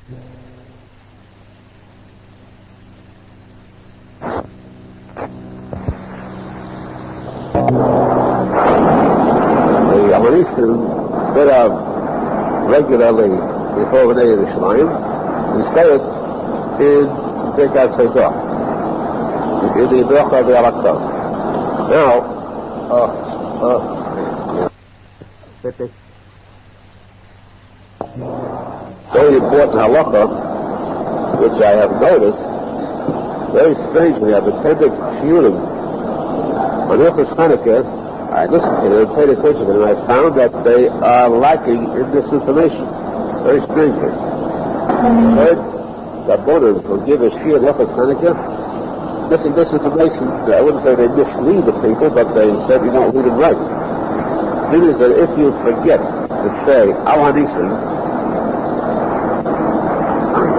The Arizal, instead of regularly before the day of Yerushalmi, we say it in Birkas Hadah, in the bracha of the Yaakov. Now, very important halacha, which I have noticed, very strangely, I've attended shiurim on Hilchos Chanukah. I listened to them, paid attention to them, and I found that they are lacking in this information, very strangely. I heard that Bonan will give a shiur on Hilchos Chanukah, missing this information. I wouldn't say they mislead the people, but they certainly don't read them right. It is that if you forget to say Al Nosson,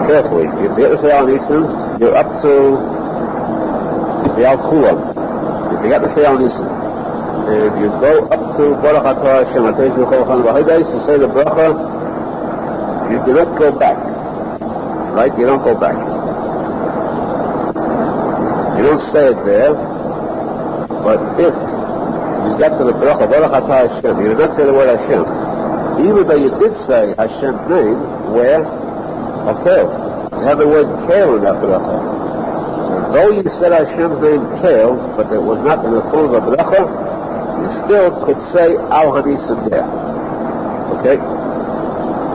carefully, if you forget to say Al Nosson, you're up to the Al Kulam. If you forget to say Al Nosson, and you go up to Baruch Atah Hashem, you say the bracha, you do not go back. Right? You don't go back. You don't say it there, but if you get to the bracha, Baruch Atah Hashem, you did not say the word Hashem. Even though you did say Hashem's name, where? Okay. You have the word Kel in that bracha. So though you said Hashem's name Kel, but it was not in the form of a bracha, you still could say Al Nosson there. Okay?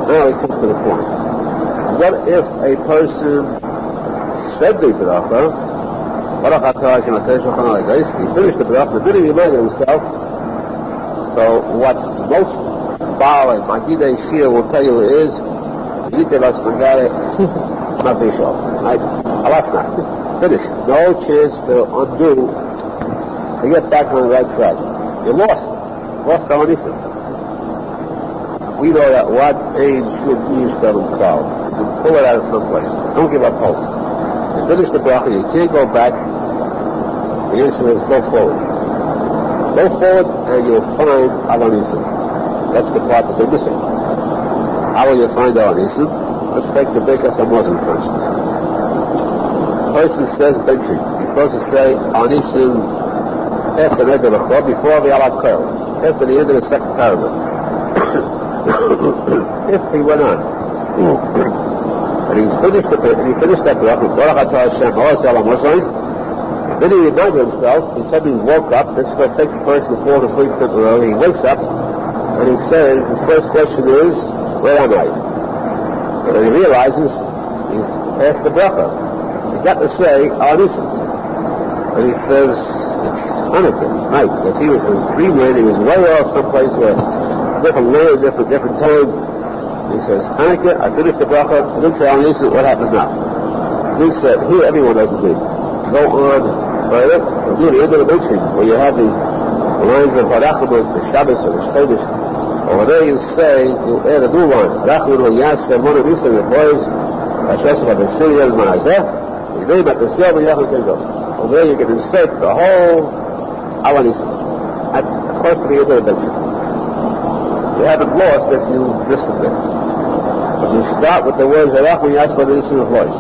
Now we come to the point. What if a person said the bracha, Baruch Atah Hashem Ateh Shulchan Arizal, he finished the bracha, but didn't remind himself? So what most Baal and Magidei Shir will tell you is, Yitelas Magare, not Bishop. Right? Alas not. Finished. No chance to undo, to get back on the right track. You lost Al Nosson. We know that what age should use Talmud Bavly. You can pull it out of someplace. Don't give up hope. You finish the bracha, you can't go back. The answer is go forward. Go forward and you'll find Al Nosson. That's the part that they're missing. How will you find Al Nosson? Let's take the Birkas Hamazon first. The person says benching. He's supposed to say Al Nosson after the end of the Chol, before the Yaakov, after the end of the second paragraph. If he went on, and he finished that bracha, Baruch Atah Hashem, then he reminded himself, he suddenly woke up. This takes a person to fall asleep temporarily. He wakes up, and he says, his first question is, where am I? And he realizes he's past the bracha. He got to say, Al Nosson. And he says, it's Hanukkah, right? Because he was his dreamland, he was way off someplace where different land, different time. He says, Hanukkah, I finished the bracha, I didn't say Al Nosson, what happens now? He said, here everyone knows the deed. Go on further, near the end of the mention, where you have the lines of Harachamos, the Shabbos, or the Shkodesh. Over there you say, you add a new line. Harachamos, Yasser, Mona Nistan, the boys, Hashesha, the Syrian Jewish, you name it, the Syrian Jewish. Over there you can insert the whole Al Nosson at close to the end of the bench. You haven't lost if you listen there. But you start with the words Aruch Zohar in a voice.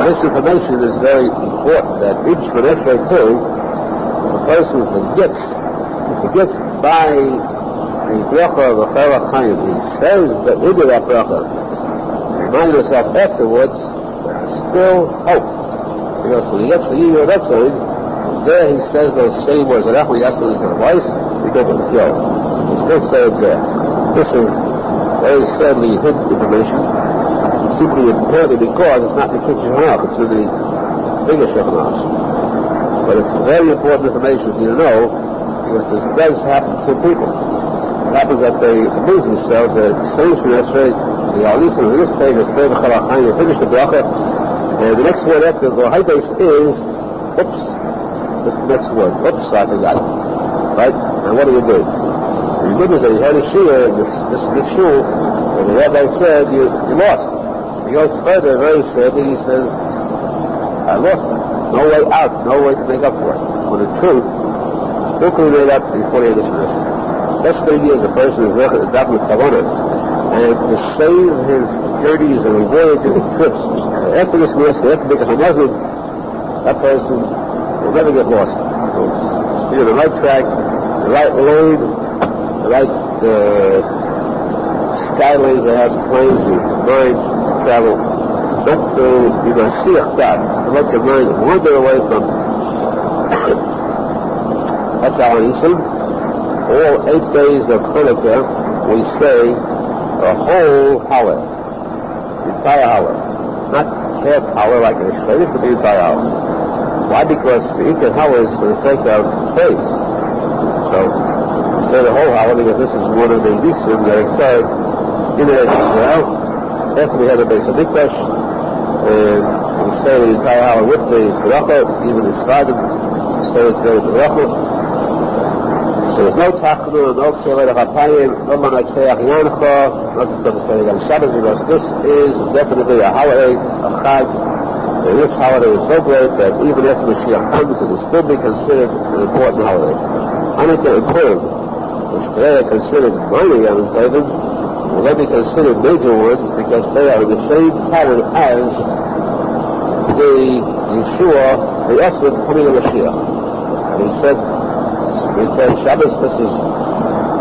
This information is very important that each Menachem too, the person forgets by the bracha of the Chayra Chaim. He says that into that bracha, remind yourself afterwards, there's still hope. Because when he gets to the that side, there he says those same words. Aruch Zohar in a voice, he goes to the flow. He still says it there. This is very sadly hidden information. Simply apparently because it's not in the kitchen house, it's in the bigger Shulchan house. But it's very important information for you to know, because this does happen to people. It happens that they amuse themselves, that it says from that straight, the Al Nosson on this page is saying, you finish the bracha, and the next word after the Haidesh is, oops, this is the next word, oops, I forgot it. Right? And what do you do? The good is that you had a shiur in this shul, and the rabbi said, you lost. He goes further, very sadly, he says, I lost it. No way out, no way to make up for it. When the truth still could be made up before the end of this position. Best thing is the person is adopting with kavanah, and to save his journeys and voyages and trips. After this risk, after becoming a Muslim, that person will never get lost. So, you're on the right track, the right lane, the right skylanes that have planes and minds travel. Not to be Mashiach Das, to let your mind wander away from. That's R Nosson. All 8 days of Hanukkah, we say a whole hour, the entire hour, not half hour like an Ishmael, but the entire hour. Why? Because the Ikar hour is for the sake of faith. So, we say the whole hour because this is one of the nisim that occurred in Israel after we had the Beis Hamikdash, and we say the entire hour with the bracha, even the Sfadim, we say the bracha. There's no tachnu, no kiruv, no manatzeach yancha, not to say on Shabbos, because this is definitely a holiday, a chag, and this holiday is so great that even after Mashiach comes, it will still be considered an important holiday. Hanukkah and Purim, which today are considered minor Yom Tovim, will they be considered major ones because they are in the same pattern as the Yeshua, the Esed coming of Mashiach. And he said, Shabbos, this is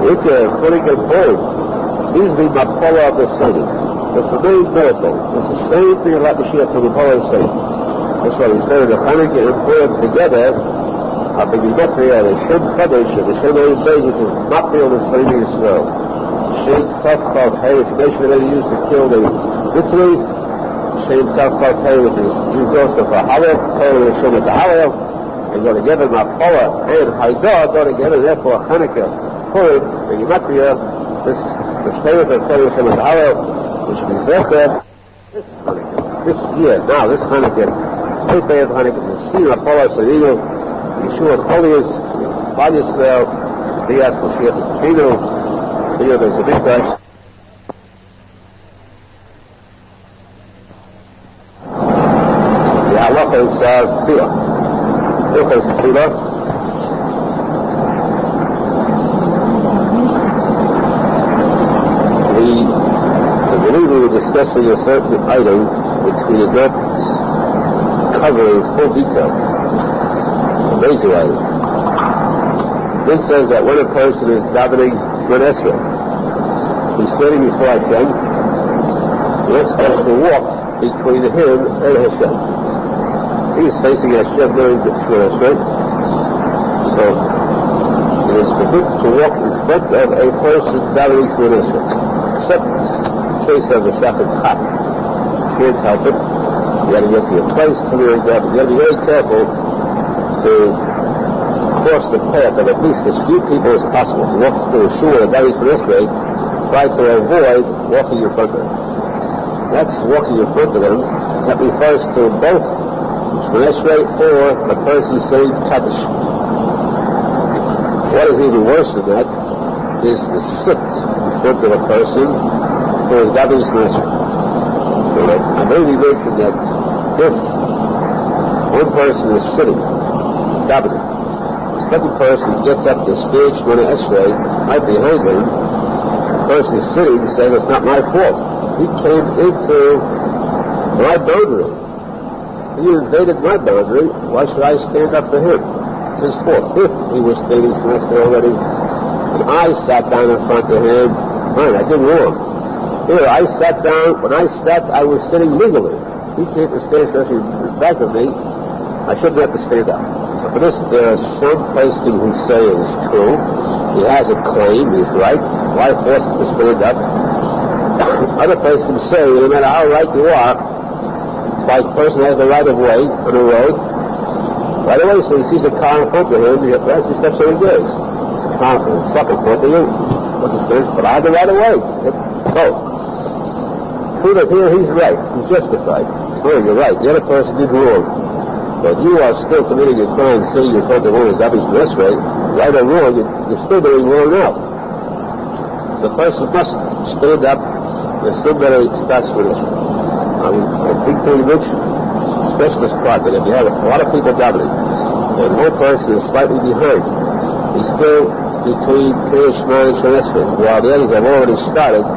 Ikar, Chulik, and Purim. These be Mapola of the Satan. It's the main miracle. It's the same thing about Mashiach to the Mapola of Satan. That's why he said the Hanukkah and Purim together are being Matria, the Shem Kadosh, the Shem Olim Bay, which is Matria of the Satan Yisrael. Shem Tavchav Hay, which nation they used to kill the literally. Shem Tavchav Hay, which is used also for Halal, Torah, Shem at the Halal. They go together, Mapola and Haidah go together, therefore Hanukkah, Purim, the Gematria, the status of Torah Shem at Aharon, which we Zecher, this Hanukkah, this year, now, this Hanukkah, this 8th day of Hanukkah, the scene of Mapola, Sadiyu, Yeshua Cholius, Bal Yisrael, Dias, Moshiach, Tikuney, Dias, there's a big guy. The Halacha is Tzila. Because Teshuva, we believe we were discussing a certain item which we did not cover in full detail, a major item. This says that when a person is davening Shemon Esrei, he's standing before Hashem, we're not supposed to walk between him and Hashem. He's facing Hashem during the Shemon Esrei, so it is forbidden to walk in front of a person davening Shemon Esrei, except in case of a Shachat Chak. You can't help it. You got to get to your place, something like that. You got to be very careful to cross the path of at least as few people as possible. To walk through a shul or davening Shemon Esrei, try to avoid walking in front of them. That's walking in front of them. That refers to both Shemon Esrei or the person saying Kaddish. What is even worse than that is to sit in front of a person who is davening Shemon Esrei. I believe he mentioned that if one person is sitting, davening, the second person gets up to stage Shemon Esrei right behind him, the person is sitting saying it's not my fault. He came into my boundary. He invaded my boundary. Why should I stand up for him? It's his fault. If he was standing Shemon Esrei already, and I sat down in front of him, fine, I did wrong. Here, I sat down. When I sat, I was sitting legally. He came to stand Shemon Esrei in back of me. I shouldn't have to stand up. So for this, there are some posek who say it is true. He has a claim. He's right. Why force him to stand up? Other posek who say, no matter how right you are, like a person has the right of way on a road, right away, so he sees a car in front of him, he steps on the gas. The car in front of you. What he says, but I have the right of way. So, true that here he's right, he's justified. Oh, you're right, the other person did wrong. But you are still committing a crime saying you're told the wrong is davening Shemon Esrei, right or wrong, you're still doing wrong now. So the person must stand up, there's somebody starts Shemon Esrei. I think they mentioned, especially this part, that if you have a lot of people davening, and one person is slightly behind, he's still between Kriya Shema and Shemon Esrei, while the others have already started,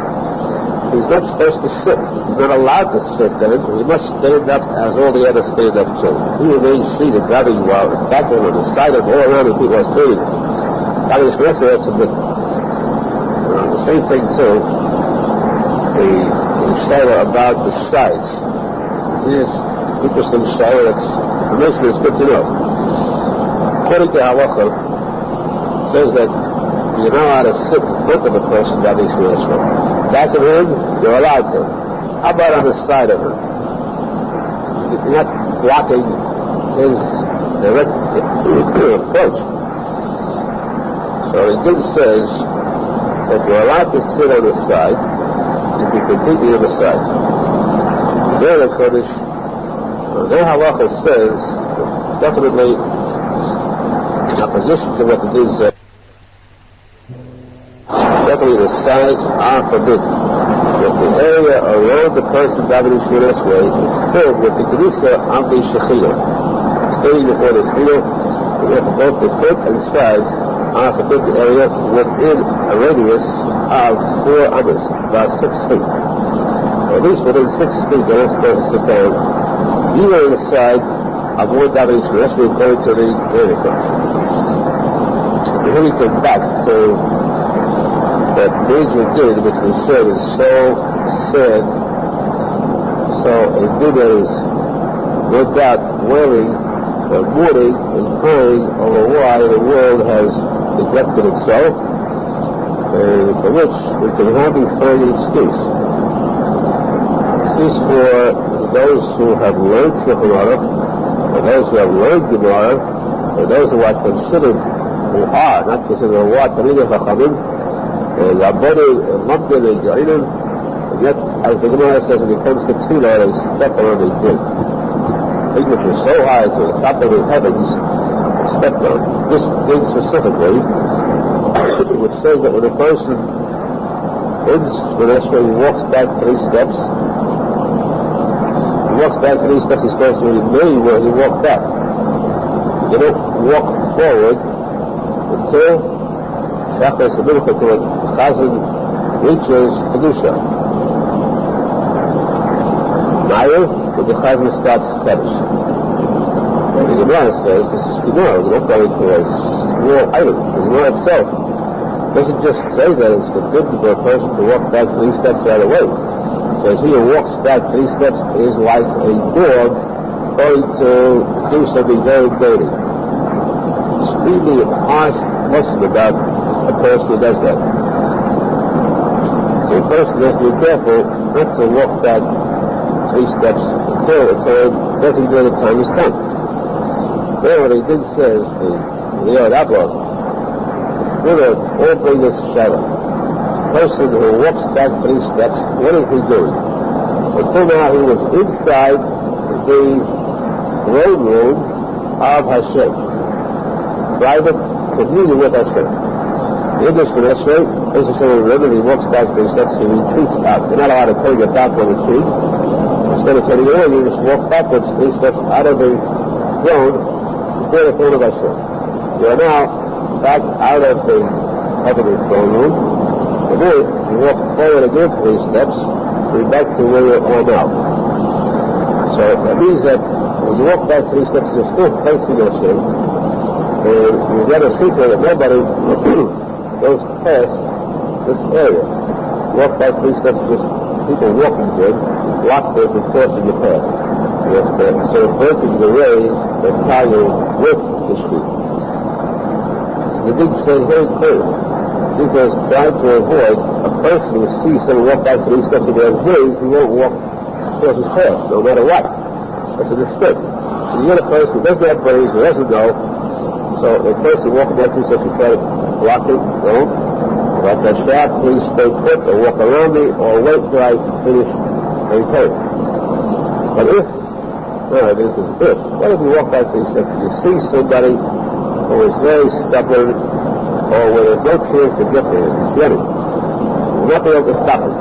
he's not supposed to sit. He's not allowed to sit there. He must stand up as all the others stand up too. He remains seated, grabbing while back on the side of all around the people are standing. Davening Shneerson has some the same thing too. The Shayla about the sides. Here's interesting Shayla. That's information is good to know. According to Halacha, it says that you're not allowed to sit in front of a person davening Shneerson. Back of him, you're allowed to. How about on the side of him? You're not blocking his direct approach. So the Din says that you're allowed to sit on the side if you're completely on the side. There, Kodesh, their halacha says definitely in opposition to what the Din said. Definitely the sides are forbidden. Because the area around the person davening Shneerson is filled with the kiruv of the shechina. Standing before the shechina, and therefore both the foot and sides are forbidden area within a radius of 4 amas, about 6 feet. Or at least within 6 feet, they're not supposed to sit down. Either on the side of one davening Shneerson going to the area. And here we come back to that major Din, which we said is so sad, so a Din that is no doubt wailing or mourning and crying over why the world has neglected itself, and for which we can hardly find an excuse. Excuse for those who have learned Shulchan, or those who have learned Gemara, or those who are considered, who are, not considered, who are Talmidei Chachamim, Rabbonim, and Lamdim, and Jainim, and yet, as the Gemara says, when it comes to Tefillah, they step on a Din. Things which are so high to the top of the heavens, step on. This Din specifically, which says that when a person ends Shneerson, he walks back 3 steps. He walks back 3 steps, he's supposed to remain where he walked back. You don't walk forward until Shachar Sabilucha to a Chazan reaches Kedusha. Maya, when the Chazan stops Kaddish. And the Gemara says, this is Gemara, we don't go into a small item. The Gemara itself doesn't just say that it's forbidden for a person to walk back 3 steps right away. It says he who walks back 3 steps is like a dog going to do something very dirty. Extremely harsh lesson about a person who does that. So a person has to be careful not to walk back 3 steps until the time designated time is come. Then what he did says, the R Avraham, we're going to all bring this shadow. A person who walks back 3 steps, what is he doing? Until now he was inside the throne room of Hashem. Private communion with Hashem. The English Shneerson, as I say, remember, he walks back 3 steps, he retreats out. You're not allowed to turn your back on the tree. Instead of turning over, you just walk backwards 3 steps out of the throne before the throne of Hashem. You are now back out of the heavenly throne room, and then you walk forward again 3 steps, to be back to where you are now. So that means that when you walk back 3 steps, you're still facing Hashem, and you get a secret that nobody goes past this area. You walk back 3 steps, just people walking good, block them and crossing the path. So breaking the rays that tie you with the street. So the Din says very clearly, he says, try to avoid a person who sees someone walk back 3 steps and has ways, he won't walk across his path, no matter what. That's a mistake. So you get a person who doesn't have brains, who doesn't know, so the person walking back 3 steps, you try to block it, don't. Like that shot, please stay put, or walk around me, or wait till I finish and return. But if, this is if, what if you walk back 3 steps and you see somebody who is very stubborn, or where there's no chance to get there, he's running. You'll not be able to stop him.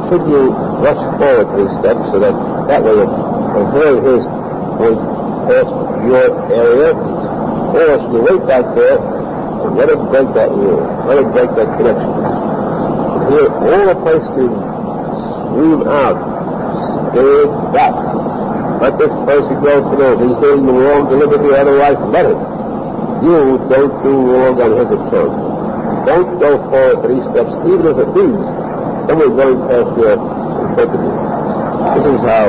Should you rush forward 3 steps so that way you avoid his going past your area, or should you wait back there and let him break that rule, let him break that connection. Here, all a place can scream out, stay back. Let this person go through. He's doing the wrong deliberately, otherwise let it. You don't do wrong on his account. Don't go forward 3 steps, even if it means somebody going past your integrity. This is how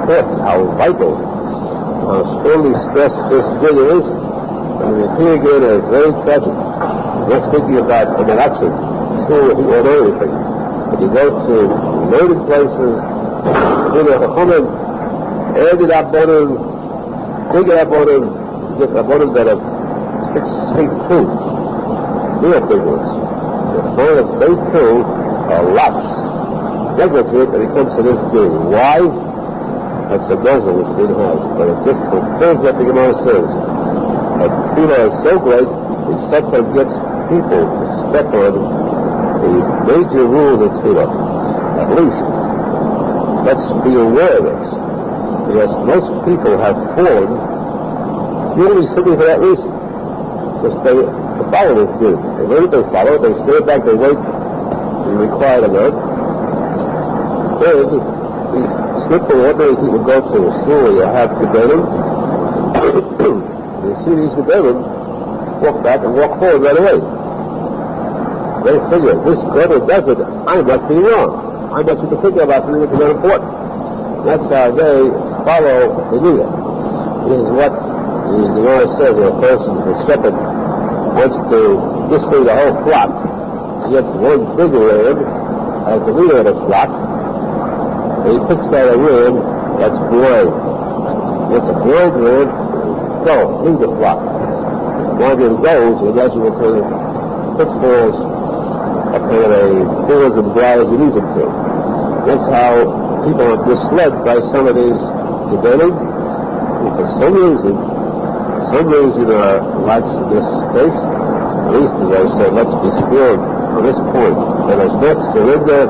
important, how vital, how strongly stressed this thing is. And the Tikuney is very tragic. We're speaking about an election, still with the ordinary thing. But you go to loaded places, you know, the woman, added up on him, big up on him, get up on him that are 6 feet 2. Real big ones. The point of they too are lots. Negligent, and he comes to this game. Why? That's a muzzle which it has. But it just fulfills what the Gemara says. A tefillah is so great, it sometimes gets people to step on the major rules of tefillah. At least, let's be aware of this. Because most people have fallen purely simply for that reason. Because they follow this dude. They wait, they follow, they stay back, they wait, they require the work. And these simple, ordinary people go to a school where you have Gedolim. You see these Gedolim, walk back and walk forward right away. They figure, this Gedol does it, I must be wrong. I must be particular about something that's very important. That's how they follow the leader. It is what the Gemara says when a person, the shepherd, wants to display the whole flock. He gets one big ram as the leader of the flock, and he picks out a ram that's blind. It's a blind ram, go, lead the flock. One of goes, you imagine what kind of pitfalls, what kind of a bulls and briars he leads them to. That's how people are misled by some of these Gedolim. For some reason like this case, at least as I said, let's be scared on this point. Let us not surrender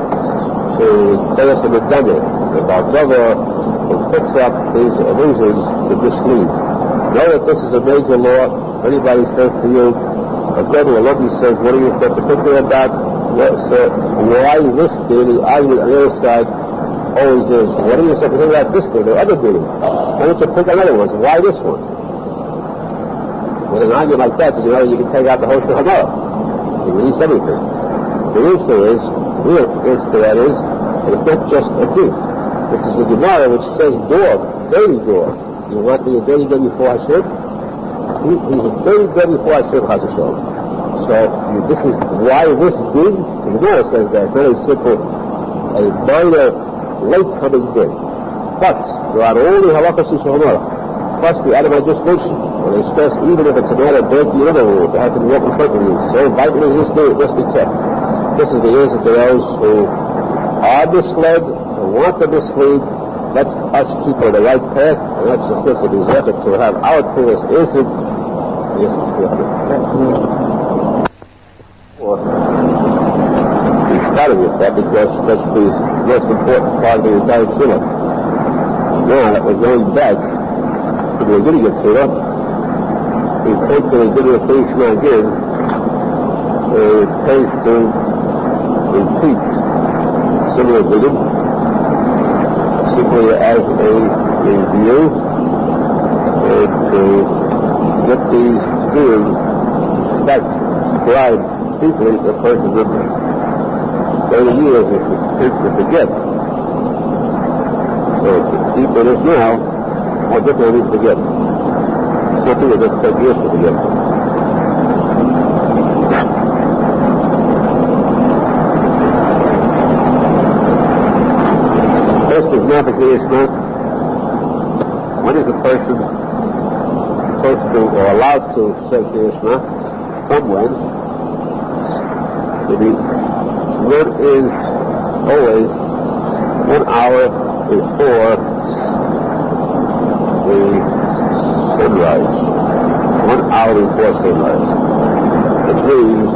to Chaos and Medana, the Bavly, who picks up these illusions to mislead. Know that this is a major law. Anybody says to you, a Gedol, a Lobby says, what are you so particular about? Why this duty? Argument on the other side always is, what are you so particular about this duty or other duty? Why don't you pick another one? Why this one? With an argument like that, you can take out the whole Shulchan. You release everything. The answer is, the real answer to that is, that it's not just a dude. This is a Gemara which says dog, dirty dog. You want me a dirty dog before Hashem? He's a dirty dog before Hashem, Hashem. So, this is why this din, the Gemara says that, it's not a simple, a minor, late-coming din. Plus, throughout all the halachas of Shulchan, plus the item I just mentioned, when they stress even if it's a matter of breaking another rule, they have to walk in front of you. So vital is this thing, it must be kept. This is the answer to those who are misled, who want to mislead. Let's us keep on the right path, and let's assist in these efforts to have our tools answered. Yes, it's good. We started with that because that's the most important part of the entire tefillah. Now that we're going back to the beginning of tefillah, we take the beginning of tefillah again, it pays to repeat similar beginning, simply as a review, and to get these doing facts described deeply to a person that over years if it tends to forget. So deep it is now, more difficult it is to forget. Something that doesn't take years to forget. First is navigation. When is a person supposed to or allowed to say Krishna? From when? When is always 1 hour before the sunrise. 1 hour before sunrise. Which means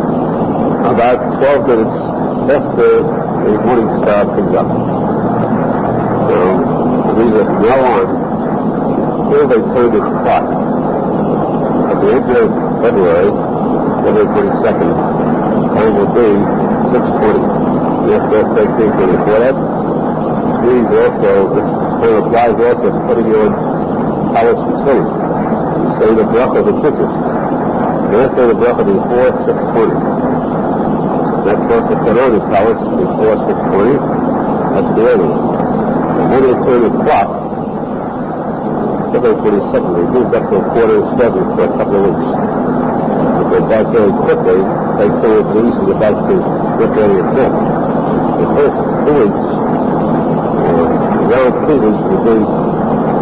about 12 minutes after the morning star comes up. So, it means that from now on, until they turn this clock, at the end of February 22nd, time will be 6:20. Yes, they'll say things before that. means also, this term applies also to putting on Talis Mitzvah. Say the bracha of the Tzitzis. You don't say the bracha before 6:20. That's supposed to put on the Talis before 6:20. That's the earliest. And when they turn the clock, February 22nd, they moved up to 6:45 for a couple of weeks. If they back very quickly, they turn it to the east and get back to get ready at 10. The first 2 weeks, around 2 weeks, will be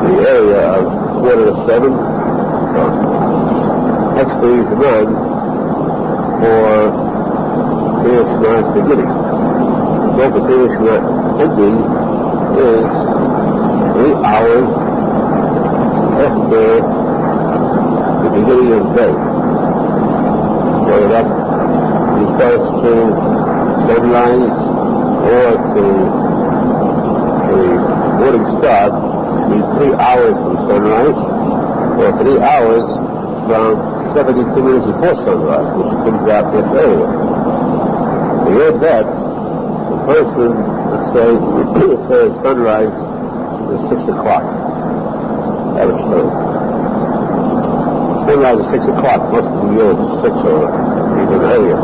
the area of 6:45. So, that's the reason then for Kriya Shema's beginning. So the Kriya Shema ending is 3 hours after the beginning of the day. So that refers to sunrise or to the morning star, which means 3 hours from sunrise, or 3 hours from 72 minutes before sunrise, which comes out much earlier. Beyond that, the person, let's say sunrise is 6 o'clock. Average time. Sunrise is 6 o'clock. Most of the year is 6 or even earlier.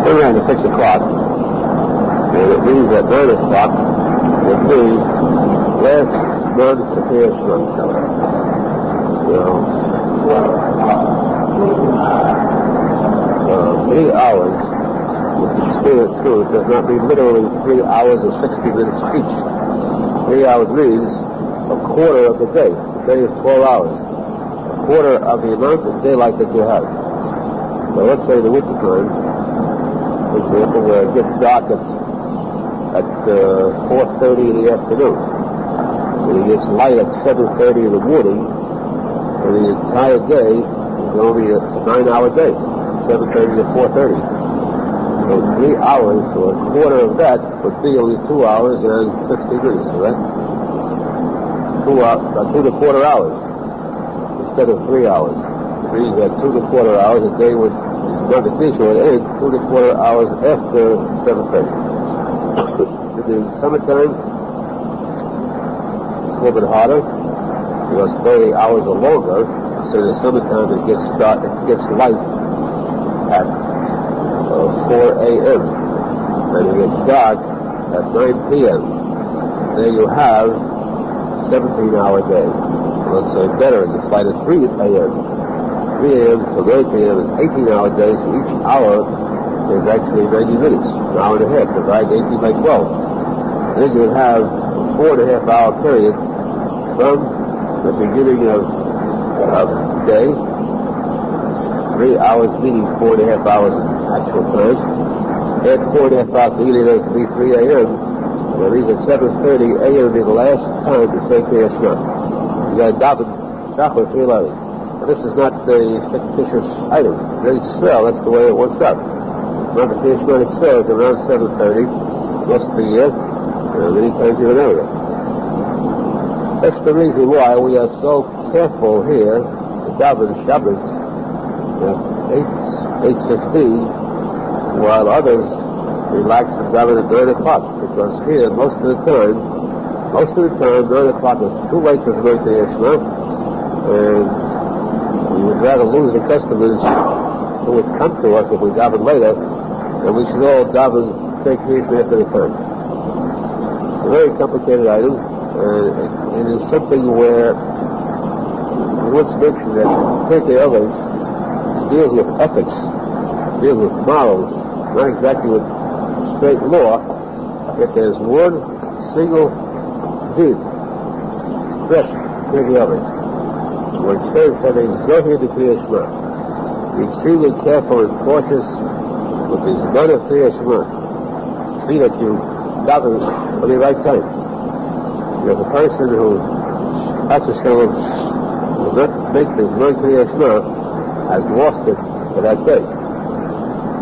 Sunrise is 6 o'clock, and it means that 9 o'clock will be last month to Kriya Shema. You know, 3 hours, if you say it true, it does not mean literally 3 hours or 60 minutes each. 3 hours means a quarter of the day. The day is 12 hours. A quarter of the amount of daylight that you have. So let's say the winter time, for example, where it gets dark at 4:30 in the afternoon. And it gets light at 7:30 in the morning, and the entire day is only a 9-hour day, 7:30 to 4:30. So 3 hours, or a quarter of that, would be only 2 hours and 50 minutes, right? 2 2¼ hours instead of 3 hours. It means that 2¼ hours a day would end 2¼ hours after 7:30. In the summertime, it's a little bit harder because 30 hours or longer. So in the summertime it gets light at 4 a.m. and it gets dark at 9 p.m. There you have 17-hour day. Let's say better, it's light at 3 a.m. 3 a.m. to 9 p.m. is 18-hour day, so each hour is actually 90 minutes, an hour and a half, divide 18 by 12. And then you would have a 4.5-hour period from the beginning of day, 3 hours meaning 4.5 hours in actual time. Add 4.5 hours to beginning of 3 a.m. That means at 7:30 a.m. will be the last time to say Kriya Shema. You got to daven Shachar 3:11. This is not a fictitious item. They sell, that's the way it works out. Not the Kriya Shema itself is around 7:30 most of the year, many times even earlier. That's the reason why we are so careful here to daven Shabbos at 8:15, while others relax and daven at 9 o'clock, because here most of the time 9 o'clock is too late for the Kriya Shema, and we would rather lose the customers who would come to us if we daven later, and we should all daven say Kriya Shema after the time. It's a very complicated item, and it is something where we once mentioned that Pirkei Avos deals with ethics, deals with morals, not exactly with straight law, yet there's one single did expressed Pirkei Avos. When it says having Zohar the Kriya Shema, be extremely careful and cautious with the Zman of Kriya Shema. See that you daven at the right time. Because a person who will not make the Zman Kriya Shema has lost it for that day.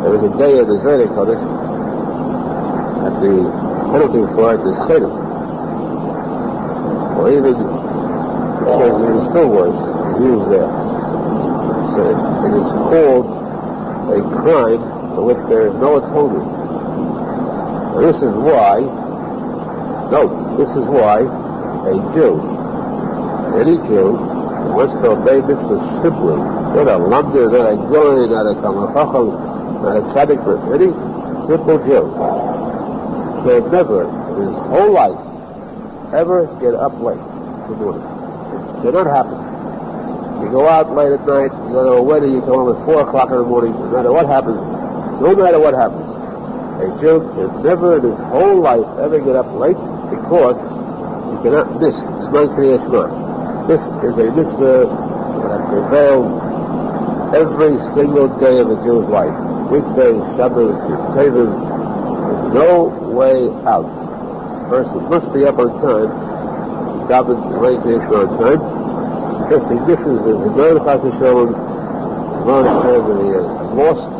There was a day of the Zayre Kodesh, and the penalty for it is Seder. Or even, because it is still worse, is used there. It is called a crime for which there is no atonement. And this is why, note, This is why a Jew, any Jew, who wants to obey mitzvahs simply, not a lamda, not a goy, not a kamachacham, not a tzadik, but any simple Jew can never, in his whole life, ever get up late in the morning. It cannot happen. You go out late at night, you go to a wedding, you come home at 4 o'clock in the morning, no matter what happens, a Jew can never in his whole life ever get up late because he cannot miss Zman Kriyas Shema. This is a mitzvah that prevails every single day of a Jew's life. Weekdays, Shabbos, Tevim, there's no way out. First, he must be up on time, daven Zman Kriyas Shema on time. If he misses the Zman Chas V'Sholem, Zman says that he has lost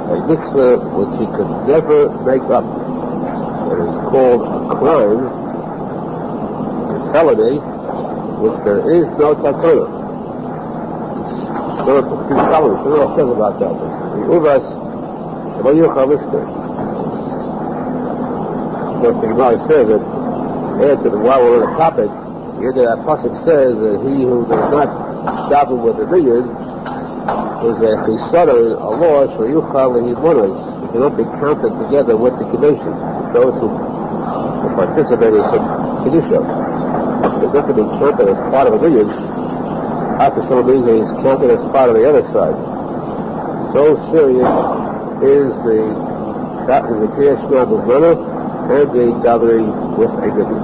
a mitzvah which he could never make up. It is called a crime, a felony, which there is no takuna. So it's a felony. What says about that? The uvas, the yuchalishter. Of course, the Gemara says that while we're on the topic, here that posek says that he who does not daven with the million is a chisara, a law, so yuchal and yimunas. It cannot be counted together with the condition. Those who participate in some kedusha. It's not to be counted as part of a million. Hashem means that he's counted as part of the other side. So serious is the Kriyas Shema B'Zmana and the davening with a million.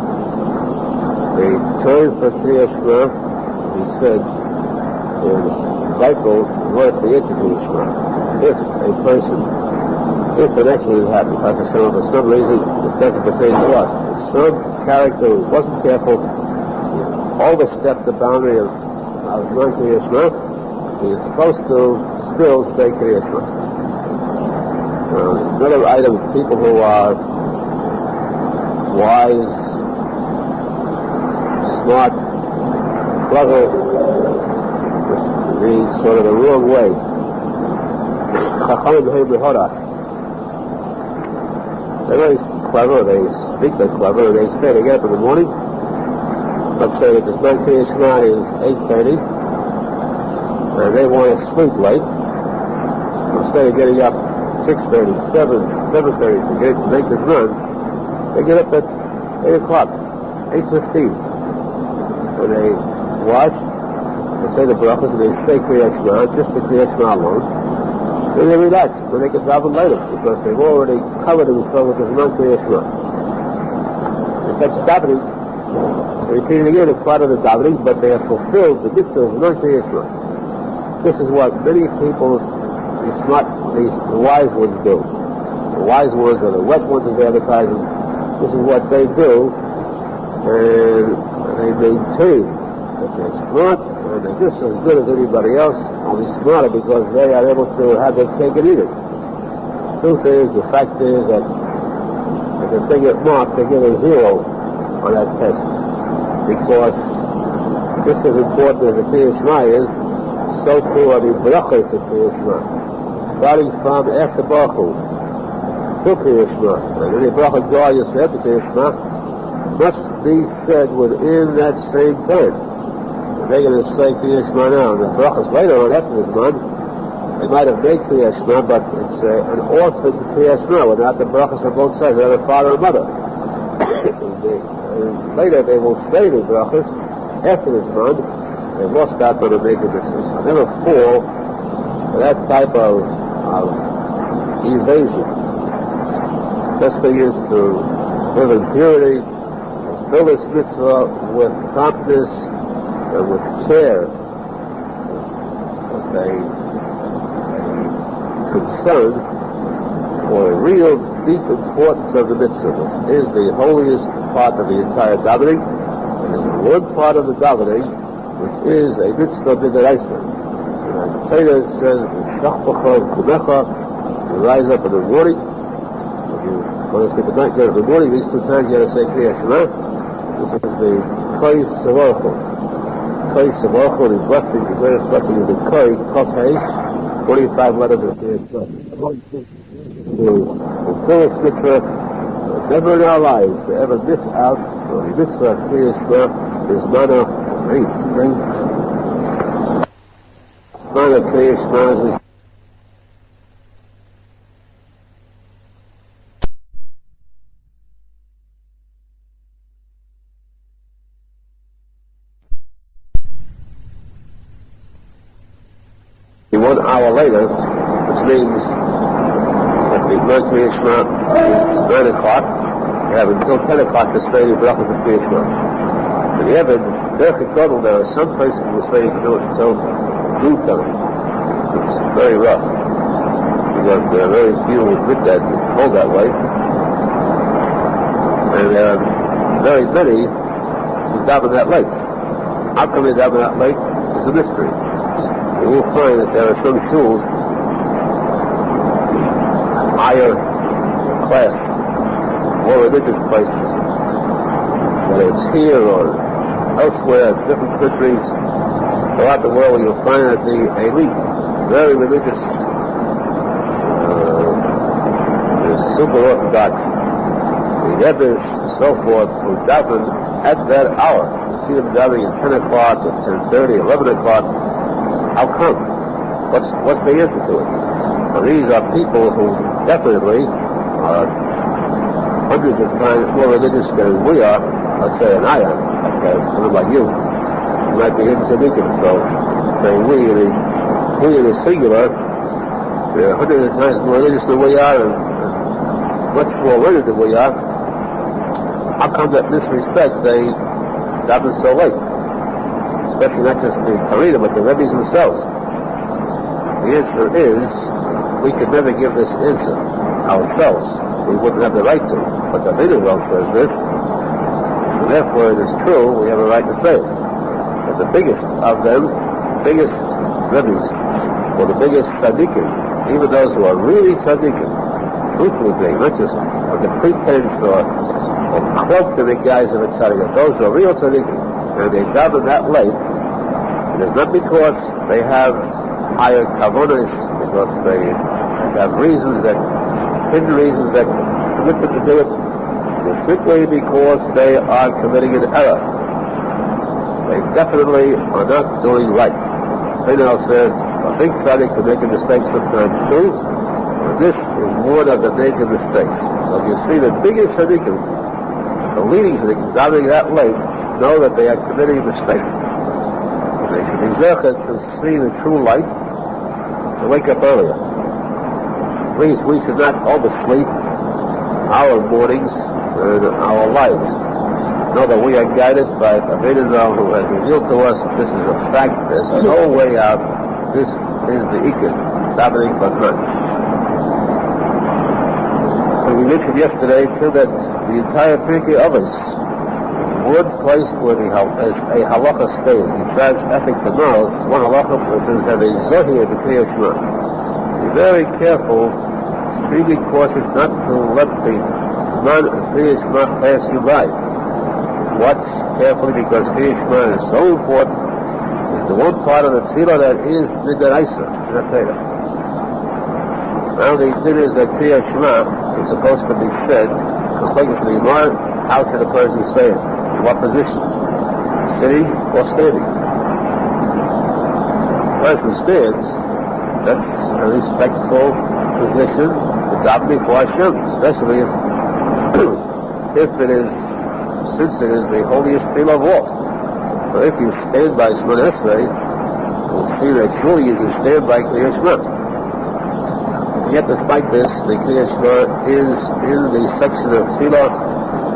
The term for Kriyas Shema, he said, is vital what the Kriyas Shema. If a person, if an accident happens, for some reason, this doesn't pertain to us. If some character who wasn't careful, overstepped the boundary of Zman Kriyas Shema, he is supposed to still say Kriyas Shema. Another item, people who are wise, smart, clever, means sort of the wrong way. They're very clever, they speak they're clever, and they say they get up in the morning. Let's say that the Zman Kriyas Shema is 8:30, and they want to sleep late. Instead of getting up 6:30, 7:30 to make this run, they get up at 8 o'clock, 8:15. When they wash, they say the brachas, and they say Kriyas Shema, just the Kriyas Shema alone. Then they relax, then they can daven later, because they've already covered themselves with the Zman Kriyas Shema. They kept davening, repeating again as part of the davening, but they have fulfilled the mitzvah of Zman Kriyas Shema. This is what many people, these wise ones do. The wise ones or the wet ones as they advertise them. This is what they do, and they maintain that they're smart and they're just as good as anybody else, only smarter because they are able to have their cake and eat it. The fact is that if they get marked, they get a 0 on that test, because just as important as the Kriyas Shema is, so too are the brachos of Kriyas Shema. Starting from after Baruch to Kriyas Shema, and any bracha God you say after Kriyas Shema must be said within that same time. If they're going to say Kriyas Shema now, and the brachas later on after this month, they might have made Kriyas Shema, but it's an orphan Kriyas Shema, without the brachas on both sides, without a father and mother. And later they will say the brachas after this month. They lost out on a major business. I'll never fall for that type of evasion. Best thing is to live in purity, fill this mitzvah with promptness and with care, with a concern for a real deep importance of the mitzvah, which is the holiest part of the entire davening. And there's one part of the davening which is a mitzvah b'deraisa. The Torah says, "Shachbacha kumecha." You rise up in the morning. When you go to sleep at night, get up in the morning. These 2 times you have to say Kriyas Shema. This is the Koi Savachu. Koi Savachu, the blessing, the greatest blessing is the Koi Kofei. 45 letters of Kriyas Shema. To fulfill this mitzvah, never in our lives to ever miss out So the mitzvah Kriya Shema is mana Kriya Shema is one hour later, which means that the Zman Kriya Shema is 9 o'clock. You have until 10 o'clock to say the brachas of Kriya Shema. And the Evid, there are some places who say you can do it until noon time. It's very rough, because there are very few who admit that you hold that way. And there are very many who daven that late. How come they daven that late is a mystery. You will find that there are some shuls, higher class, more religious places, whether it's here or elsewhere, different countries throughout the world, you'll find that the elite, very religious, super orthodox, the Rebbes, so forth, who daven at that hour. You see them davening at 10 o'clock, at 10:30, 11 o'clock. How come? What's the answer to it? Well, these are people who definitely are hundreds of times more religious than we are, let's say, and I am. Okay, I don't know about you. You might be him tzaddikim, so saying we in the singular, they're hundreds of times more religious than we are, and much more learned than we are. How come that in this respect they daven so late? Especially not just the Harida, but the Rebbe's themselves. The answer is, we could never give this answer ourselves. We wouldn't have the right to. But the Arizal says this, and therefore it is true, we have a right to say it. But the biggest of them, biggest Rebbe's, or the biggest tzaddikim, even those who are really tzaddikim, truthfully saying, not just with the pretense or cloaked in the guise of a tzaddik, those who are real tzaddikim, and they daven that late, it is not because they have higher kavonas, because they have hidden reasons that permit them to do it. It is simply because they are committing an error. They definitely are not doing right. Menel says, a big tzaddik can make a mistake sometimes too, and this is one of the major mistakes. So you see the biggest tzaddikim, the leading tzaddikim, davening that late, know that they are committing a mistake. They should be zeichet to see the true light and wake up earlier. Please, we should not oversleep our mornings and our lives. Know that we are guided by a Arizal who has revealed to us that this is a fact. There's no way out. This is the ikon. Davening Basman. So we mentioned yesterday too that the entire Pirkei Avos, one place where as a halacha stays, besides ethics and morals, one halacha which is that a zohir the Kriya Shema. Be very careful, extremely cautious not to let the Zman of Kriya Shema pass you by. Watch carefully, because Kriya Shema is so important. It's the one part of the tefillah that is midaraisa, not Torah. Now the thing is that Kriya Shema is supposed to be said, according to the Gemara, how should a person say it? In what position? Sitting or standing? The person stands, that's a respectful position to daven before Hashem, especially if it is, since it is the holiest tefillah of all. So if you stand by Shemon Esrei, you'll see that surely you should stand by Kriya Shema. Yet despite this, the Kriya Shema is in the section of tefillah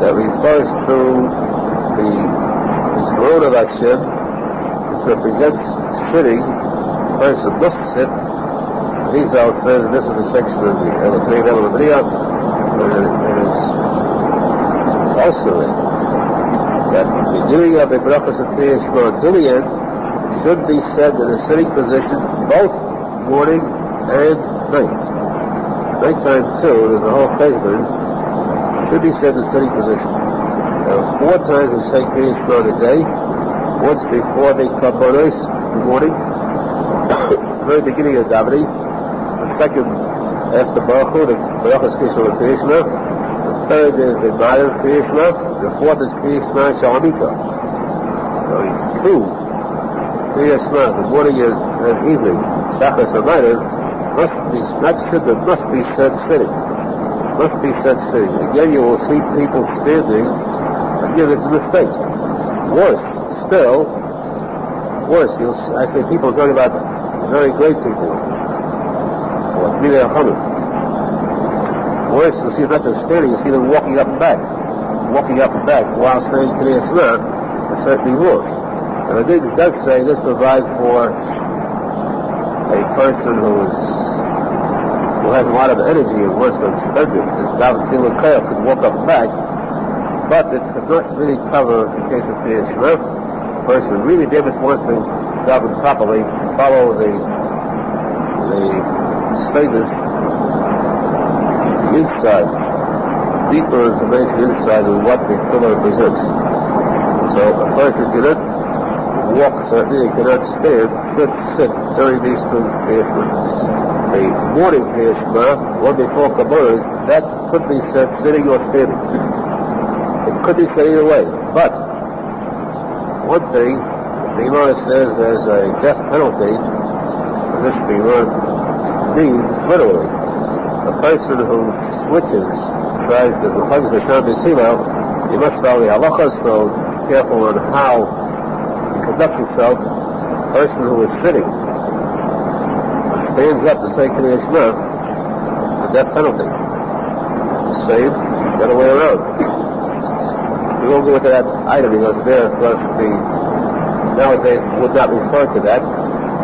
that refers to the throne of Hashem, which represents sitting. The person must sit. Arizal says this is the section of the Elotrei Level of Riyah, and it is also that the beginning of the brachas of Kriya Shema until the end should be said in a sitting position both morning and night. Nighttime too, there's a whole cheshbon, should be said in a sitting position. There are 4 times we say Kriya Shema a day. Once before the Kabbalah in the morning, the very beginning of davening. The second after Baruch Hu, the Barachas Kriya Shema, the third is the modern Kriya Shema. The fourth is Kriya Shema Shalamita. So two Kriya Shema, the morning and evening, Shachas and Maariv, must be, not should, but must be said sitting. Must be said sitting. Again, you will see people standing. Again, it's a mistake. Worse, I say people talking about very great people. Or Tmidei Chachamim. Worse, you'll see not just standing, you see them walking up and back. Walking up and back while saying Kriya Shema is certainly wrong. And I think it does say this provides for a person who has a lot of energy and wants to spend it. David Tefillah Kaya could walk up and back, but it could not really cover the case of Kriya Shema. The person really Davis wants to daven properly, follow the status inside, deeper information inside of what the Torah represents. So a person cannot walk certainly, he cannot stand, should sit during these two Kriya Shema. The morning Kriya Shema, one before Kabbalah, that could be said sitting or standing. It could be said either way. But one thing, the Gemara says there's a death penalty, and this the Gemara means literally. A person who switches, tries to become the Shabbos Hilo, he must follow the Halacha, so careful on how you conduct yourself. A person who is sitting stands up to say Kriya Shema, the death penalty. The same, the other way around. We won't go into that item because there, but nowadays would not refer to that.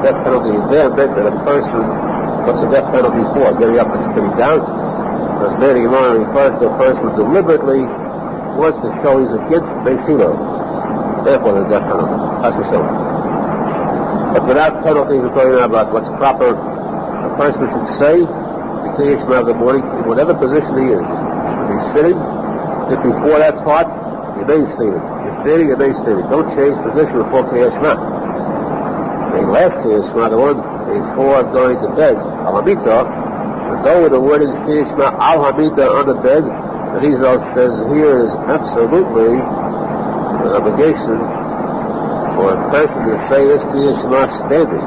Death penalty is there meant that a person, what's the death penalty for? Getting up and sitting down? Because Mary Gemara refers to a person who deliberately wants to show he's against Beis Hillel. Therefore the death penalty. That's the same. But without penalties, we're talking about what's proper. A person should say the Kriya Shema of the morning in whatever position he is. If he's sitting, if before that part, he may seated. If you're standing, he may seated. Don't change position before Kriya Shema. The last Kriya Shema, the one before going to bed, Al Hamita, go with the word in Kriya Shema, Al Hamita on the bed, and Arizal says here is absolutely an obligation for a person to say this Kriya Shema standing.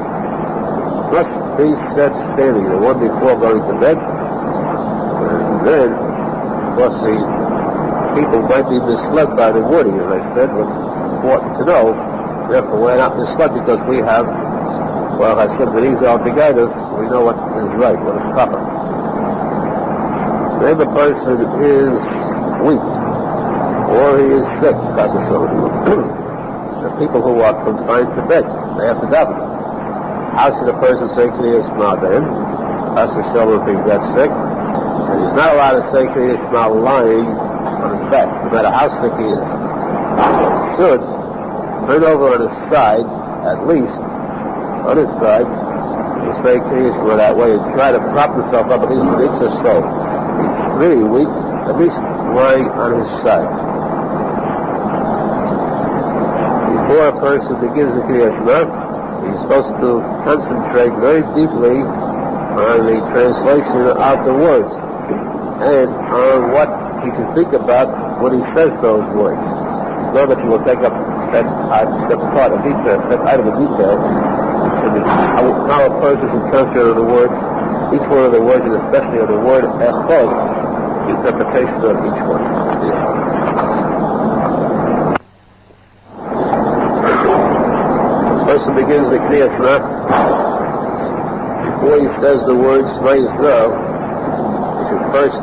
Must be said standing, the one before going to bed. And then, of course, the people might be misled by the wording, as I said, but it's important to know. Therefore, we're not misled because we have, well, I said that Arizal to guide us, we know what is right, what is proper. If a person is weak, or he is sick, the people who are confined to bed, they have to daven. How should a person say Kriya Shema then? If he's that sick, and he's not allowed to say Kriya Shema lying on his back, no matter how sick he is. He should turn over on his side, at least, on his side, and say Kriya Shema that way, and try to prop himself up at least an inch or so. He's really weak, at least lying on his side. Before a person begins the Kriya Shema, he's supposed to concentrate very deeply on the translation of the words and on what he should think about when he says those words. Know that he will take up that part of detail, that item of detail, and how a person should concentrate on the words, each one of the words, and especially on the word echod, the interpretation of each one. The person begins the Kriya Shema. Before he says the word Shema Yisrael, he should first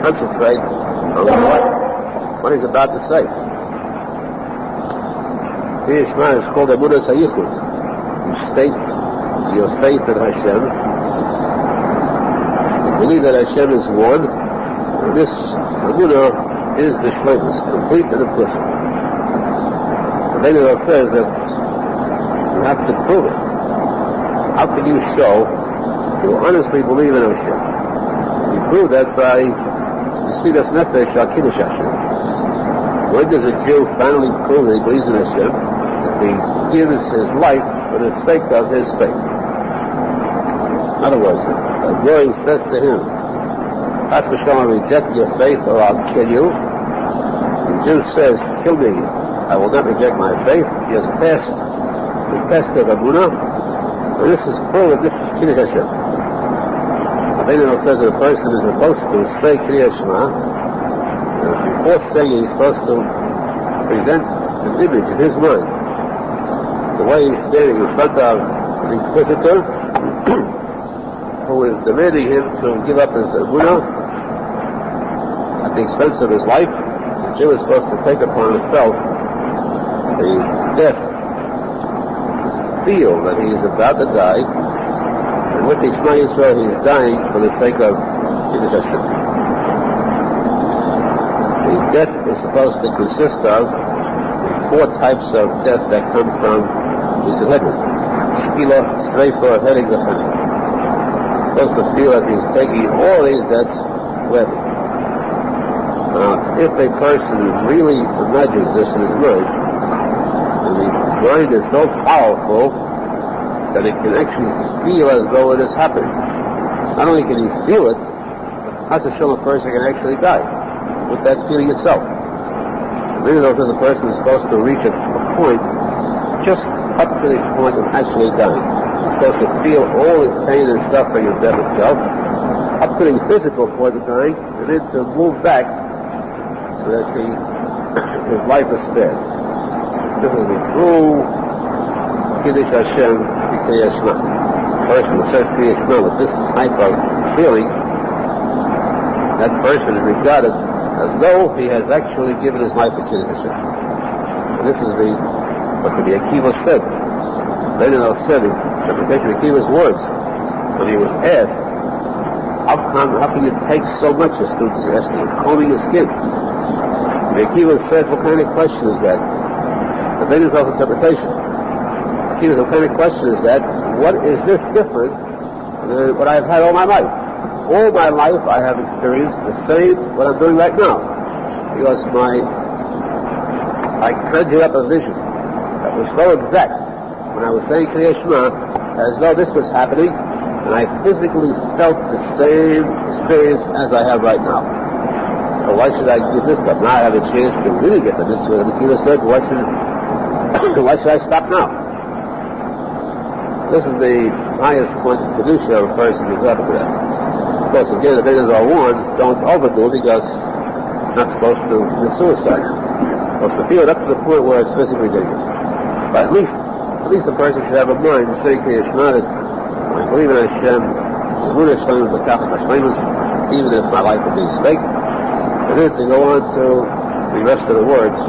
concentrate on what he's about to say. Kriya Shema is called Emunah Sayichud. You state your faith in Hashem. You believe that Hashem is one. And this Emunah is the shleimus, complete and implicit. The Menachem says that you have to prove it. How can you show you honestly believe in Hashem? You prove that by Mesiras Nefesh al Kiddush Hashem. When does a Jew finally prove that he believes in Hashem? If he gives his life for the sake of his faith. In other words, a boy says to him, That's for showing reject your faith or I'll kill you. The Jew says, kill me, I will not reject my faith. He has passed the test of Amunah, and this is proof that this is Kiddush Hashem. Aharon says that a person is supposed to say Kriya Shema, and before saying he's supposed to present an image in his mind. The way he's standing in front of the inquisitor, who is demanding him to give up his Amunah at the expense of his life, the Jew is supposed to take upon himself the death, feel that he is about to die, and with the Shema Yisrael he is dying for the sake of Kiddush Hashem. The death is supposed to consist of the 4 types of death that come from Yisrael Hedman. Shkila, Sreifa, Hering, V'Chanim. He's supposed to feel that he's taking all these deaths with him. Now, if a person really imagines this in his mind, and the mind is so powerful that it can actually feel as though it is happening. Not only can he feel it, but as a person can actually die with that feeling itself. Many of those, a person is supposed to reach a point just up to the point of actually dying. He's supposed to feel all the pain and suffering of death itself, up to the physical point of dying, and then to move back so that his life is spared. This is the true Kiddush Hashem Kriya Shema. A person who says Kriya Shema with this type of feeling, that person is regarded as though he has actually given his life to Kiddush Hashem. And this is what the Yaakov said. Menachem said in interpretation of Akiva's words, when he was asked, how can you take so much, as students are asking, combing your skin? Yaakov said, what kind of question is that? The Menachem interpretation. What kind of question is that? What is this different than what I've had all my life? All my life I have experienced the same what I'm doing right now. Because I conjured up a vision that was so exact when I was saying Kriya Shema, as though this was happening, and I physically felt the same experience as I have right now. So why should I give this up? Now I have a chance to really get the mitzvah. The Kiva said, why should I stop now? This is the highest point of Kedusha a person gives up to that. Of course, again, the Arizal warns, don't overdo it because you're not supposed to commit suicide. Supposed to feel it up to the point where it's physically dangerous. But at least the person should have a mind to say Kriya Shema that I believe in Hashem, even if my life would be a mistake. And then to go on to the rest of the words,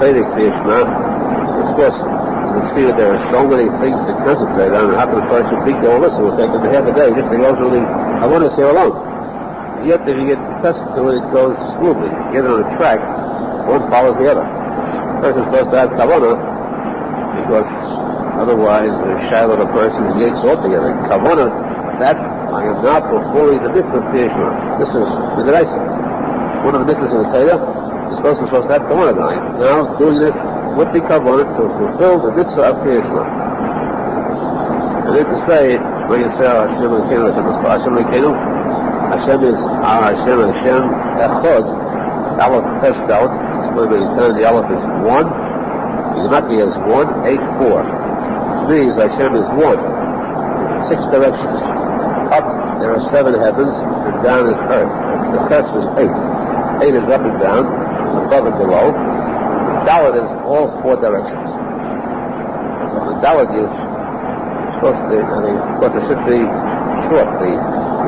say the Kriya Shema, of course, you see that there are so many things to concentrate on. How can a person think all this? It will take them half a day just to go through I want to say alone. Yet if you get accustomed to it, it goes smoothly. You get it on a track, one follows the other. The person is supposed to have kavanah, because otherwise the shadow of the person negates altogether. Kavanah, that I am not performing the mitzvah of Kriya Shema. This is the Deraisa. One of the mitzvahs in the Torah is supposed to have kavanah dying. Now doing this with the kavanah to fulfill the mitzvah of Kriya Shema. And then to say, when you say Hashem Elokeinu, Hashem Elokeinu, Hashem is Hashem Echad, the Aleph test out, explained many times, the Aleph is 1, the Gemati is 1, 8, 4. Which means Hashem is 1, 6 directions. Up, there are 7 heavens, and down is earth. The test is 8. 8 is up and down, above and below. Dalet is all 4 directions. So the Dalet is supposed to be, of course it should be short. The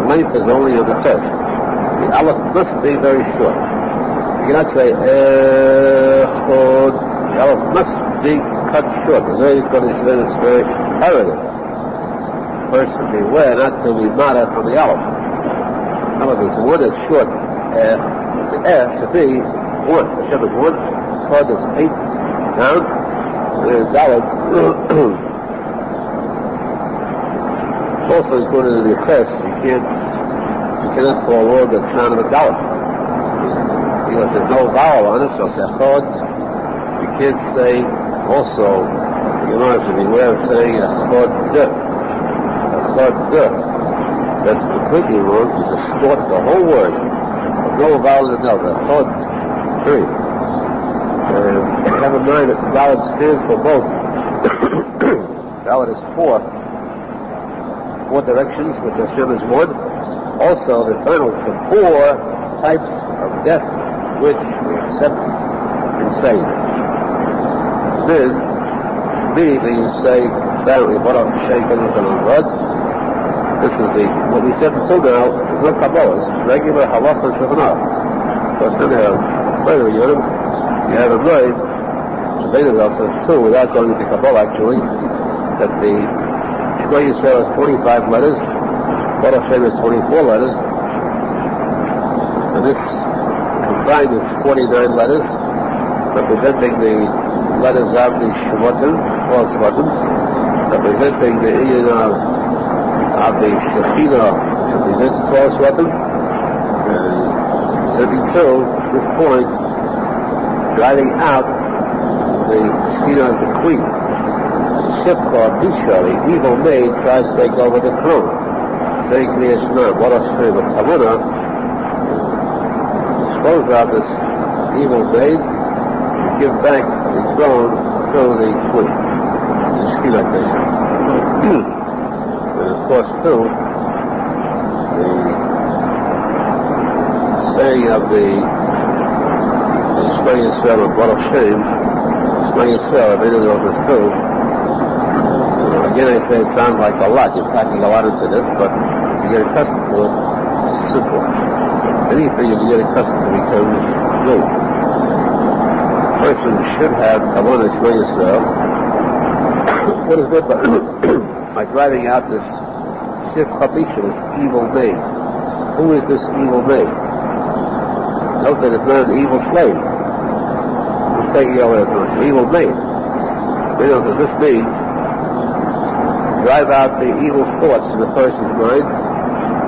length is only of the test. The Aleph must be very short. You cannot say Echod. The Aleph must be cut short. It's very good, it's very arrogant. Person beware not to be mad from the Aleph. Aleph is 1 is short. The should be 1. The Shem is 1. Chod is 8 down. And Dalet also included in the test. You cannot call word the sound of a Dalet because there's no vowel on it. So Sechod, you can't say also. You know, should beware of saying Echod. That's completely wrong. You distort the whole word. There's no valid in the thought, period. Have in mind that valid stands for both. Valid is four directions, which Hashem is one. Also, the final four types of death which we accept and say this. Then, immediately you say, silently, Baruch Shem Menachem Mendel God. This is what we said until now, is not Kabbalah, it's regular Halacha and Shulchan. Because then you have further Yodim, you have a mind, Arizal says too, without going into Kabbalah actually, that the Shema Yisrael has 25 letters, Baruch Shem has 24 letters, and this combined is 49 letters, representing the letters of the Shematim, or Shematim, representing the union of the Shekhinah, which represents 12 Shematim, and representing too, this point, driving out the Shekhinah of the Queen. Shifcha, Bisha, the evil maid, tries to take over the throne. Saying to the Shema, Baruch Shem, the Kavana, dispose of this evil maid, and give back the throne to the Queen, the Shekhinah Bisha. And of course, too, the saying of the Shema Yisrael of Baruch Shem, Shema Yisrael, of any of those too. Again, I say it sounds like a lot. You're packing a lot into this, but if you get accustomed to it, it's simple. Anything you get accustomed to becomes new. A person should have Kavanah Shema Yisrael. What is it by driving out this Shif Chabisha, this evil maid? Who is this evil maid? Note that it's not an evil slave. It's taking away from us, an evil maid. We know that this means drive out the evil thoughts in the person's mind,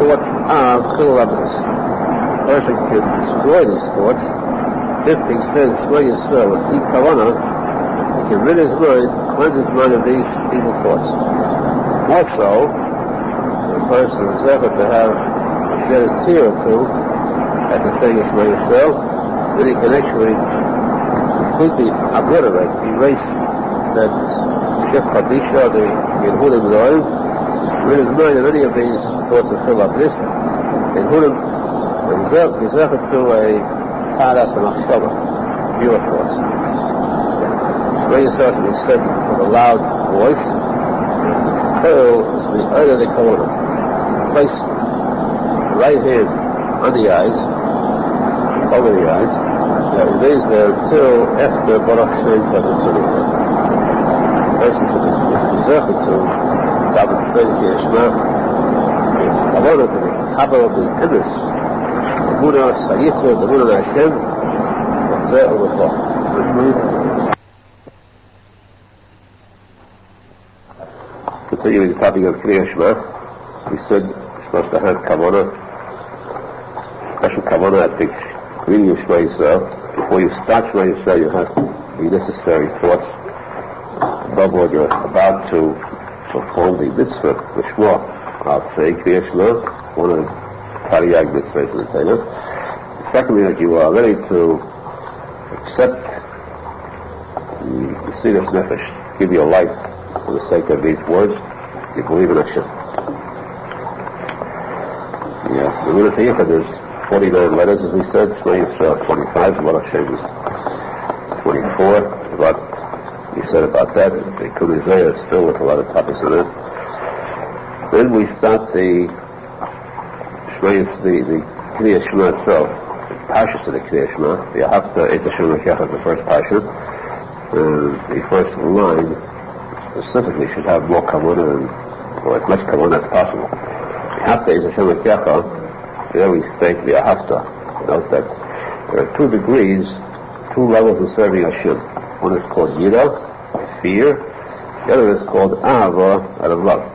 thoughts of kiruv. A person can destroy these thoughts if he says Shema Yisrael with deep kavanah. He can rid his mind, cleanse his mind of these evil thoughts. Also, the person is able to have shed a tear or two after saying Shema Yisrael, then he can actually completely obliterate, erase that Shef Chabisha, the Yehudim Zohar, rid his mind of any of these thoughts of fill up this, Yehudim, reserve it to a Taras and Achshava, pure thoughts. Shema Yisrael should be said with a loud voice, Kol is the earth of the Kavanah. Place the right hand on the eyes, over the eyes, that remains there until after Baruch Shem Menachem. Person should be reserved to David Tzedek Yeshma, it's Kavanah to the Kabbalah of the Emes, the Munah Sayitro, the Munah Hashem, Zeh U'Lechoch. Continuing the topic of Kiruv Shema, we said you're supposed to have Kavanah, special Kavanah at the reading of Shema Yisrael. Before you start Shema Yisrael, you have the necessary thoughts above what you're about to perform the mitzvah, the Shema, of saying Kiruv Shema, one of the Tariyag mitzvahs in the Torah. Secondly, that you are ready to accept the Mesiras Nefesh, give your life for the sake of these words. You believe in Hashem. Yeah, the Munah Teicha, there's 49 letters, as we said. Shema Yisrael 25, Baruch Shem is 24. About we said about that, the Tikuney Zohar is filled with a lot of topics in it. Then we start the Kiruv Shema itself, the Parshas of the Kiruv Shema. The Ahavta is the first Parsha. The first line specifically should have more kavanah, or as much kavanah as possible. The Ahavta is the there we state the Ahavta. Note that there are two degrees, two levels of serving Hashem. One is called Yira, fear. The other is called Ahava, out of love.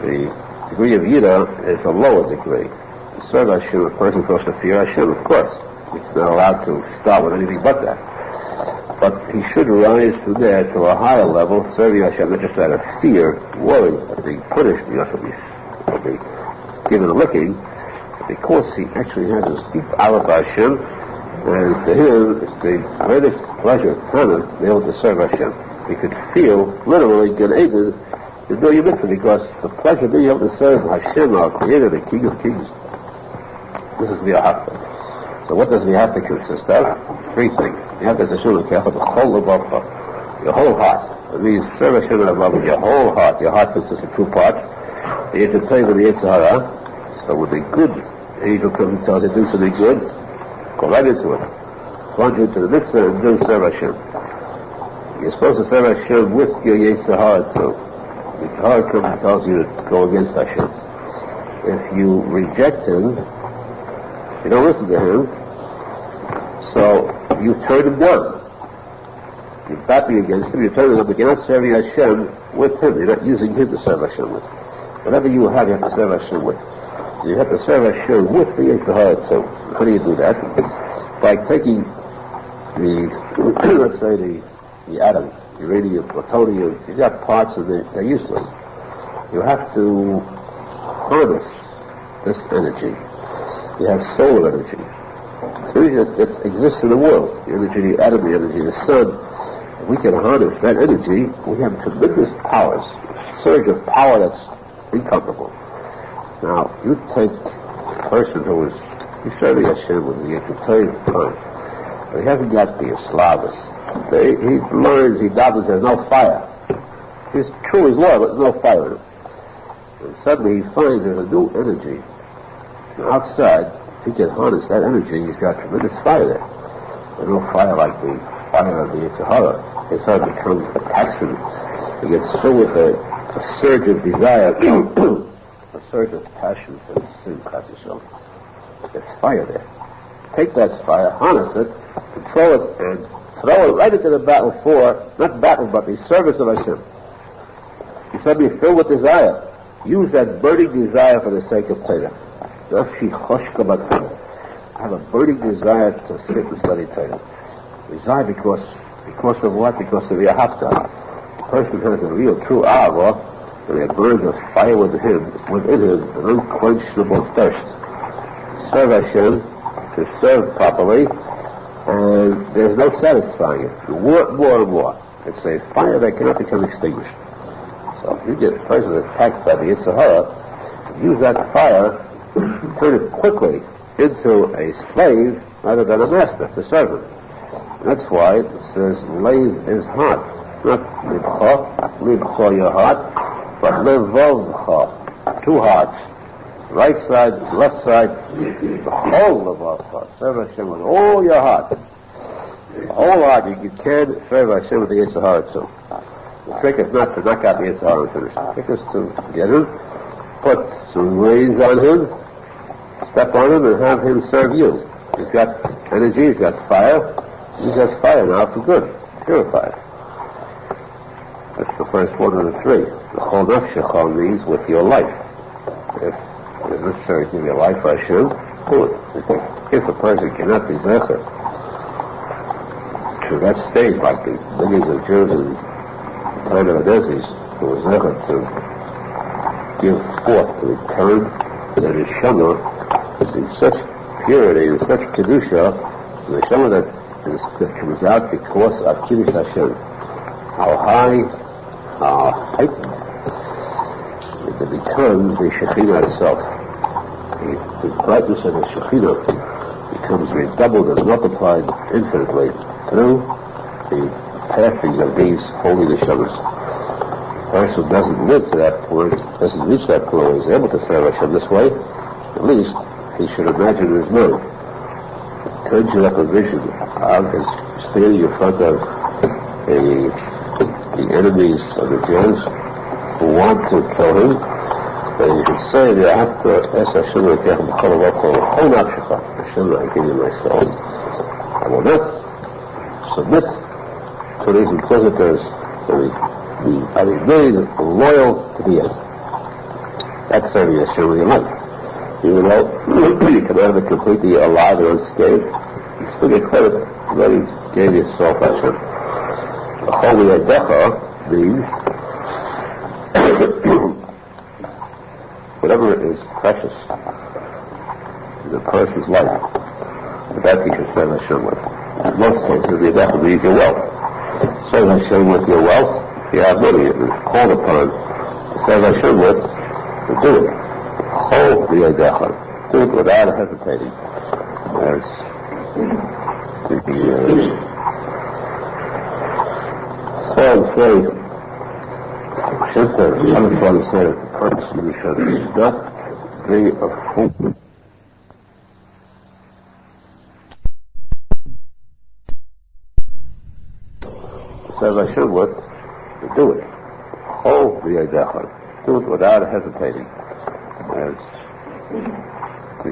The degree of Yira is a lower degree. To serve Hashem, a person is supposed to fear Hashem, of course. He's not allowed to start with anything but that. But he should rise from there to a higher level, serving Hashem, not just out of fear, worry of being punished, because he'll be given a licking, because he actually has this deep Aleph Hashem, and to him it's the greatest pleasure to be able to serve Hashem. He could feel, literally, Gan Eden, to do your mitzvah, because the pleasure of being able to serve Hashem, our Creator, the King of Kings. This is the Aharon. So what does the Aharon consist of? Three things. The Aharon is a shul kefir, the whole levavcha, your whole heart. It means serve Hashem and love with your whole heart. Your heart consists of two parts, the Yetzer Tov and the Yetzer Hara. So when the good angel comes and tells you to do something good, go right into it. Plunge into the mitzvah and do serve Hashem. You're supposed to serve Hashem with your Yetzer Hara too. The Yetzer Hara comes and tells you to go against Hashem. If you reject him, you don't listen to him, so you turn him down. You're battling against him, you're turning him up, but you're not serving Hashem with him. You're not using him to serve Hashem with. Whatever you have to serve Hashem with. You have to serve Hashem with the Yetzer Hara too. How do you do that? It's like taking the, let's say the atom, uranium, plutonium. You've got parts of it, they're useless. You have to harness this energy. You have solar energy. So it exists in the world. The energy, the atom, the energy, the sun. If we can harness that energy, we have tremendous powers. A surge of power that's incomparable. Now, you take a person who is, he's serving Hashem with the Yetzer Tov time, but he hasn't got the Islavus. He learns, he dabbles, there's no fire. He's true, he's loyal, but there's no fire in him. And suddenly he finds there's a new energy. Now outside, if he can harness that energy, he's got tremendous fire there. There's no fire like the fire of the Yetzer Hara. His heart becomes attacks him. He gets filled with a surge of desire, a surge of passion for sin, Chassidut. There's fire there. Take that fire, harness it, control it, and throw it right into the battle for, not battle, but the service of Hashem. You suddenly filled with desire. Use that burning desire for the sake of Torah. I have a burning desire to sit and study Torah. Desire because of what? Because of the Ahavta. The person has a real, true Ahava, and there burns a fire within him, an unquenchable thirst. Serve Hashem, to serve properly, and there's no satisfying it. You want more and more. It's a fire that cannot become extinguished. So if you get a person attacked by the Yetzer Hara, use that fire, turn it quickly into a slave rather than a master, to serve him. That's why it says, Leiv is heart. It's not libcha, your heart, but levavcha, two hearts. Right side, left side, the whole levavcha. Serve Hashem with all your heart. The whole heart, you can serve Hashem with the Yetzer Hara too. The trick is not to knock out the Yetzer Hara and finish. The trick is to get him, put some reins on him, step on him, and have him serve you. He's got energy, he's got fire. He's got fire now for good, purified. That's the first one of the three. The whole nafshecha means with your life. If it's necessary to give your life for Hashem, do it. If a person cannot be zecher to that stage, like the millions of Jews in the time of the Nazis, who was zecher to give forth, to return the neshama in such purity, in such kedusha, the neshama that comes out because of Kiddush Hashem. How high, how heightened it becomes the Shekhinah itself. The brightness of the Shekhinah becomes redoubled and multiplied infinitely through the passing of these holy neshamas. A person doesn't live to that point, doesn't reach that point where he's able to serve Hashem this way, at least he should imagine in his mind. Conjure up a vision of his standing in front of the enemies of the Jews who want to kill him, and he should say, I have to ask Hashem to take him Hashem, I give you my soul. I will not submit to these inquisitors, I remain loyal to the end. That's serving Hashem with your life. Even though you come out of it completely alive and unscathed, you still get credit that he gave you soul Hashem. The holy Adecha means whatever is precious in a person's life, that you can serve Hashem with. In most cases, the Yadach will be your wealth. Serve Hashem with your wealth. If you have money, it is called upon to serve Hashem with, to do it. Hold the Yadach. Do it without hesitating. As the song says, Shulchan, the other song says, the person should not be a fool. Serve Hashem with, to do it. Hold the Yadach. Do it without hesitating. As the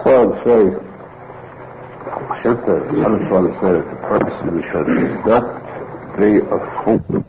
song says, Shulchan, the other song says, the person should not be a fool.